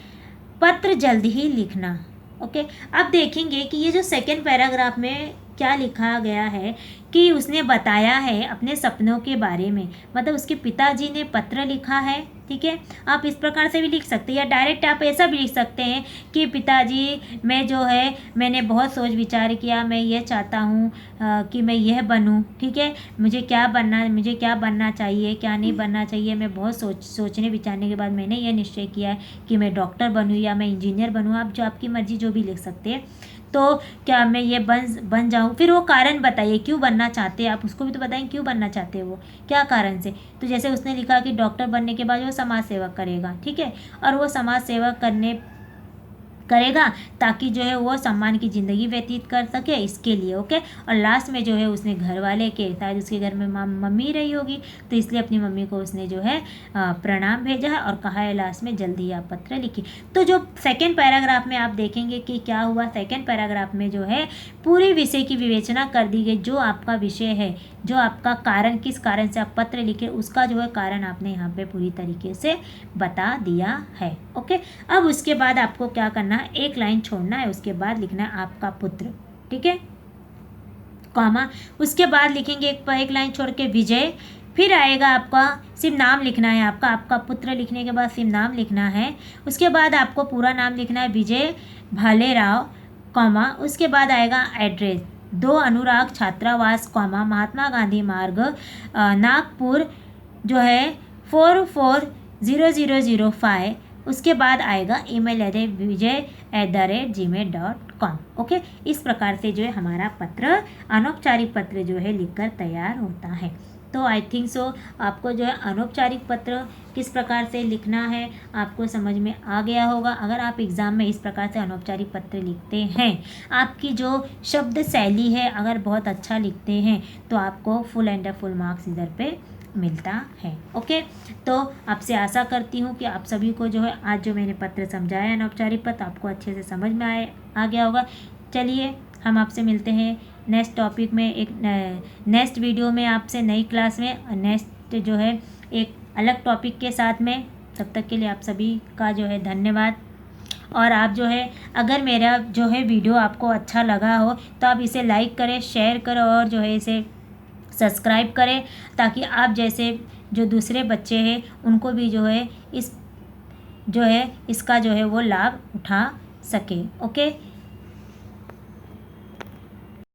पत्र जल्द ही लिखना। ओके, अब देखेंगे कि ये जो सेकंड पैराग्राफ में क्या लिखा गया है कि उसने बताया है अपने सपनों के बारे में, मतलब उसके पिताजी ने पत्र लिखा है, ठीक है। आप इस प्रकार से भी लिख सकते हैं, या डायरेक्ट आप ऐसा भी लिख सकते हैं कि पिताजी मैंने बहुत सोच विचार किया, मैं ये चाहता हूँ कि मैं यह बनूँ, ठीक है, मुझे क्या बनना चाहिए, क्या नहीं बनना चाहिए। मैं बहुत सोचने विचारने के बाद मैंने यह निश्चय किया है कि मैं डॉक्टर बनूँ या मैं इंजीनियर बनूँ। आप जो आपकी मर्जी जो भी लिख सकते हैं। तो क्या मैं ये बन जाऊँ, फिर वो कारण बताइए क्यों बनना चाहते हैं, आप उसको भी तो बताएं क्यों बनना चाहते हैं, वो क्या कारण से। तो जैसे उसने लिखा कि डॉक्टर बनने के बाद वो समाज सेवा करेगा, ठीक है, और वो समाज सेवा करेगा ताकि जो है वो सम्मान की ज़िंदगी व्यतीत कर सके, इसके लिए। ओके। और लास्ट में जो है उसने घर वाले के, शायद उसके घर में मम्मी रही होगी, तो इसलिए अपनी मम्मी को उसने जो है प्रणाम भेजा है और कहा है लास्ट में जल्दी आप पत्र लिखिए। तो जो सेकेंड पैराग्राफ में आप देखेंगे कि क्या हुआ, सेकेंड पैराग्राफ में जो है पूरी विषय की विवेचना कर दी गई। जो आपका विषय है, जो आपका कारण, किस कारण से आप पत्र लिखे, उसका जो है कारण आपने यहाँ पे पूरी तरीके से बता दिया है। ओके। अब उसके बाद आपको क्या करना है, एक लाइन छोड़ना है, उसके बाद लिखना है आपका पुत्र, ठीक है, कॉमा, उसके बाद लिखेंगे एक लाइन छोड़ के विजय, फिर आएगा आपका सिर्फ नाम लिखना है, आपका पुत्र लिखने के बाद सिर्फ नाम लिखना है, उसके बाद आपको पूरा नाम लिखना है विजय भालेराव, कॉमा, उसके बाद आएगा एड्रेस 2 अनुराग छात्रावास, कॉमा, महात्मा गांधी मार्ग, नागपुर जो है 440005, उसके बाद आएगा ईमेल एड्रेस vijay@gmail.com। ओके। इस प्रकार से जो है हमारा पत्र, अनौपचारिक पत्र जो है लिखकर तैयार होता है। तो आई थिंक सो आपको जो है अनौपचारिक पत्र किस प्रकार से लिखना है आपको समझ में आ गया होगा। अगर आप एग्ज़ाम में इस प्रकार से अनौपचारिक पत्र लिखते हैं, आपकी जो शब्द शैली है अगर बहुत अच्छा लिखते हैं, तो आपको फुल एंड फुल मार्क्स इधर पे मिलता है। ओके। तो आपसे आशा करती हूँ कि आप सभी को जो है आज जो मैंने पत्र समझाया अनौपचारिक पत्र आपको अच्छे से समझ में आ गया होगा। चलिए हम आपसे मिलते हैं नेक्स्ट टॉपिक में, एक नेक्स्ट वीडियो में, आपसे नई क्लास में, नेक्स्ट जो है एक अलग टॉपिक के साथ में। तब तक के लिए आप सभी का जो है धन्यवाद। और आप जो है अगर मेरा जो है वीडियो आपको अच्छा लगा हो तो आप इसे लाइक करें, शेयर करें और जो है इसे सब्सक्राइब करें, ताकि आप जैसे जो दूसरे बच्चे हैं उनको भी जो है इसका जो है वो लाभ उठा सके। ओके।